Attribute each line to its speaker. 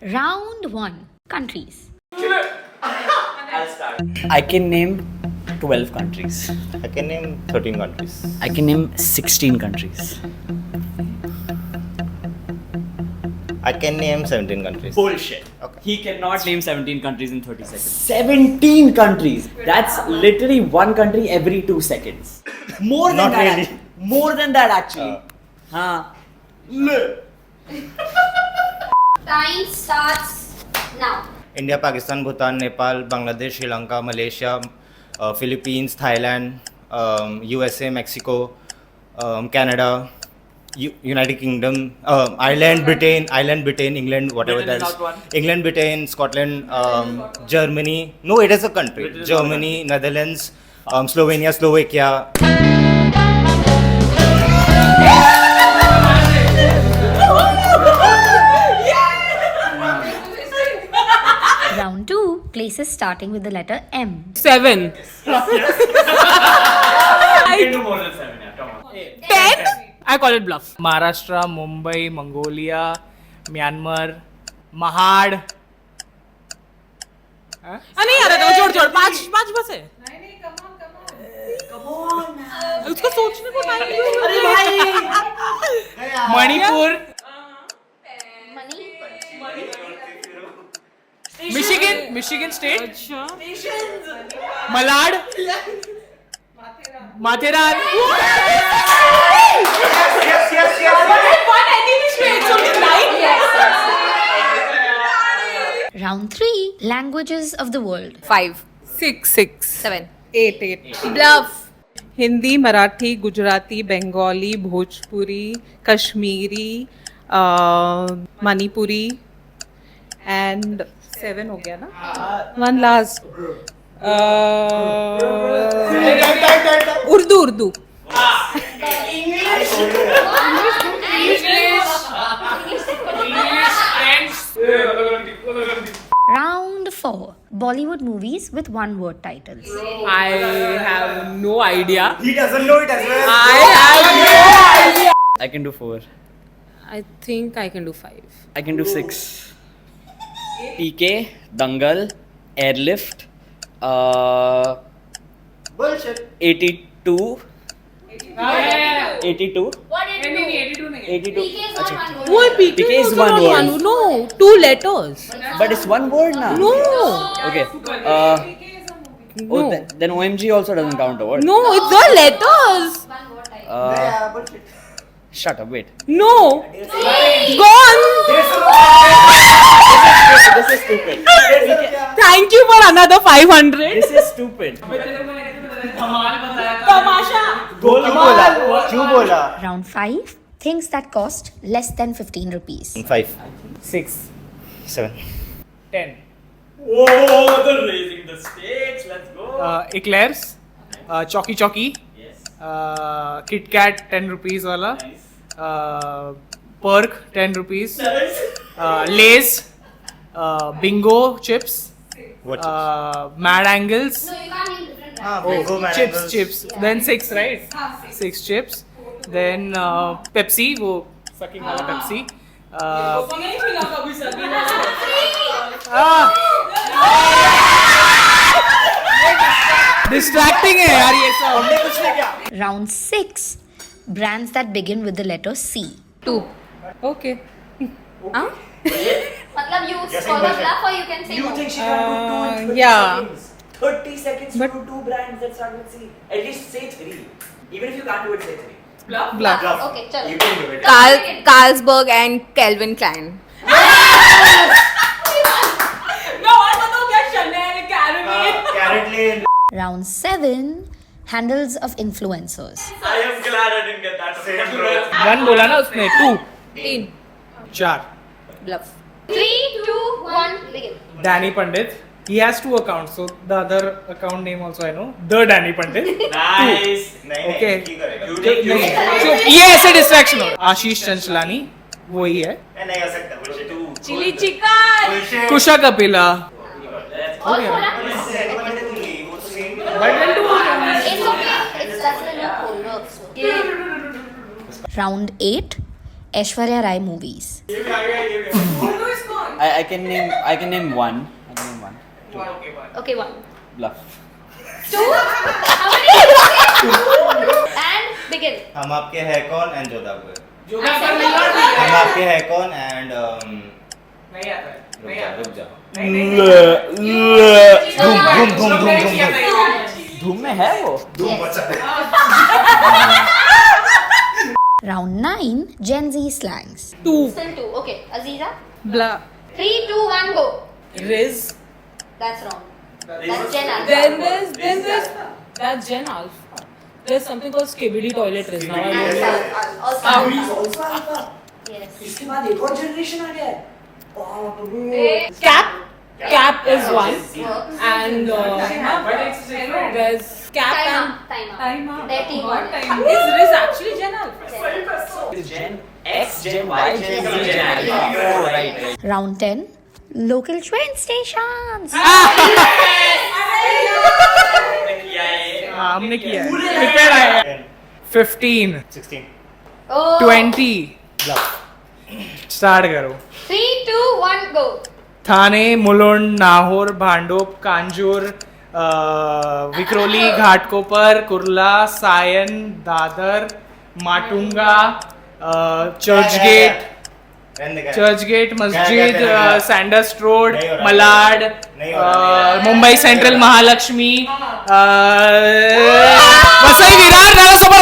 Speaker 1: Round 1. Countries.
Speaker 2: I'll start.
Speaker 3: I can name 12 countries.
Speaker 4: I can name 13 countries.
Speaker 3: I can name 16 countries.
Speaker 4: I can name 17 countries.
Speaker 3: Bullshit.
Speaker 4: Okay.
Speaker 3: He cannot name 17 countries in 30 seconds. 17 countries! That's literally one country every 2 seconds. More than
Speaker 4: Not
Speaker 3: that.
Speaker 4: really.
Speaker 3: Actually. More than that actually. Huh.
Speaker 1: Time starts now.
Speaker 4: India, Pakistan, Bhutan, Nepal, Bangladesh, Sri Lanka, Malaysia, Philippines, Thailand, USA, Mexico, Canada, United Kingdom, Ireland, Britain, England, whatever
Speaker 3: Britain is
Speaker 4: that is.
Speaker 3: not one.
Speaker 4: England, Britain, Scotland, Germany. No, it is a country.
Speaker 3: Britain is not
Speaker 4: Germany, Netherlands, Slovenia, Slovakia.
Speaker 1: Round 2. Places starting with the letter M.
Speaker 5: 7.
Speaker 3: I can do more than 7, yeah, come on.
Speaker 5: 10? I call it bluff. Maharashtra, Mumbai, Mongolia, Myanmar, Mahad. नहीं आ रहा था जोड़ जोड़ 5 बस है उसको सोचने को time Manipur Michigan state Malad Matheran
Speaker 1: Round 3. Languages of the world.
Speaker 6: 5,
Speaker 5: 6
Speaker 6: 7,
Speaker 5: 8
Speaker 6: bluff,
Speaker 5: Hindi Marathi Gujarati Bengali Bhojpuri Kashmiri Manipuri and 7 हो गया ना one last Urdu
Speaker 1: Round 4. Bollywood movies with one word titles.
Speaker 5: I have no idea.
Speaker 4: He doesn't know it as well.
Speaker 5: I have no idea.
Speaker 3: I can do 4.
Speaker 5: I think I can do 5.
Speaker 3: I can do 6. PK, Dangal, Airlift,
Speaker 4: Bullshit.
Speaker 3: 82. 82? 82.
Speaker 5: Why PK,
Speaker 3: PK is
Speaker 5: also
Speaker 3: one
Speaker 5: not
Speaker 3: word.
Speaker 5: No, 2 letters.
Speaker 3: But it's one word now.
Speaker 5: No.
Speaker 3: Okay.
Speaker 5: No.
Speaker 3: Then OMG also doesn't count a word.
Speaker 5: No, it's the letters.
Speaker 4: Bullshit.
Speaker 3: Shut up, wait.
Speaker 5: No. Gone.
Speaker 3: This is stupid.
Speaker 5: Thank you for another 500.
Speaker 3: This is stupid.
Speaker 4: क्यों बोला?
Speaker 1: Round 5. Things that cost less than 15 rupees.
Speaker 4: 5,
Speaker 5: 6,
Speaker 4: 7.
Speaker 5: 10.
Speaker 3: Whoa, they're raising the stakes. Let's go.
Speaker 5: Eclairs, Chalky Chalky,
Speaker 3: Yes.
Speaker 5: Kit Kat 10 rupees wala,
Speaker 3: Nice.
Speaker 5: Perk 10 rupees, Lay's, Bingo chips,
Speaker 4: What?
Speaker 5: Mad Angles,
Speaker 4: Bingo, man.
Speaker 5: chips. Then 6, right? 6 chips. Then Pepsi, वो sucking वाला Pepsi. Distracting है यार ये सब.
Speaker 1: Round 6. Brands that begin with the letter C.
Speaker 6: 2.
Speaker 5: Okay.
Speaker 1: मतलब you call a bluff or you can say no.
Speaker 3: Think she can do 2 in 30
Speaker 5: yeah.
Speaker 3: seconds? 30 seconds
Speaker 5: But-
Speaker 3: to do 2 brands that start with C. At least say 3. Even if you can't do it, say 3.
Speaker 5: Bluff.
Speaker 1: Okay, chalo.
Speaker 4: You can do it.
Speaker 6: Carlsberg and Calvin Klein.
Speaker 4: Carrot Lane.
Speaker 1: Round 7. Handles of influencers.
Speaker 3: I am glad I didn't get that.
Speaker 4: Same, bro.
Speaker 5: 1 बोला ना उसने 2.
Speaker 6: 3,
Speaker 5: 4.
Speaker 6: bluff.
Speaker 1: 3, 2, 1, begin.
Speaker 5: Danny Pandit. He has 2 accounts, so the other account name also I know. The Danny Pandit.
Speaker 3: Nice.
Speaker 5: Okay.
Speaker 4: नहीं
Speaker 5: So ये ऐसे distraction हो. आशीष चंचलानी वही है.
Speaker 4: नहीं हो सकता bullshit.
Speaker 6: Chili chicken.
Speaker 4: Bullshit.
Speaker 5: Kusha Kapila.
Speaker 1: All 4 are
Speaker 4: It's same.
Speaker 5: But then 2
Speaker 1: It's okay. It's just the loophole works. Round 8. Aishwarya Rai movies.
Speaker 3: I can name one. I can name one.
Speaker 1: Okay, one.
Speaker 3: Bluff.
Speaker 1: Two? How many? And begin.
Speaker 4: हम आपके है कौन and Jodha Akbar.
Speaker 5: Jodha नहीं आता
Speaker 4: हम आपके है कौन एंड
Speaker 5: नहीं आता है.
Speaker 4: रुक जा.
Speaker 3: धूम में है वो.
Speaker 1: Round 9, Gen Z slangs. Still two. Okay, Aziza.
Speaker 6: Bluff.
Speaker 1: 3, 2, 1, go.
Speaker 7: Riz.
Speaker 1: That's wrong. That's Gen Alpha.
Speaker 7: Then there's that's Gen Alpha. There's something called Skibidi Toilet Riz. Now I know.
Speaker 1: Alpha. Also Alpha. Yes.
Speaker 3: इसके बाद एक और generation आ गया है.
Speaker 7: Cap is one,
Speaker 1: Works.
Speaker 7: and there's Cap
Speaker 1: Time out. Their team won.
Speaker 7: Is Riz actually Gen Alpha?
Speaker 3: Gen X, Gen Y, Gen Z, Gen Alpha. Oh, right.
Speaker 1: Round 10, local train stations.
Speaker 5: हमने किया है. Prepare आया. 15,
Speaker 4: 16.
Speaker 1: Oh.
Speaker 5: 20. Start करो.
Speaker 1: 3, 2, 1, go.
Speaker 5: थाने, Mulund, Nahor, Bhandup, Kanjur, Vikhroli, Ghatkopar, Kurla, Sion, Dadar, Matunga, church gate, मस्जिद, Sanders road, Malad, Mumbai central, Mahalakshmi, Vasai Virar, Nalasopara,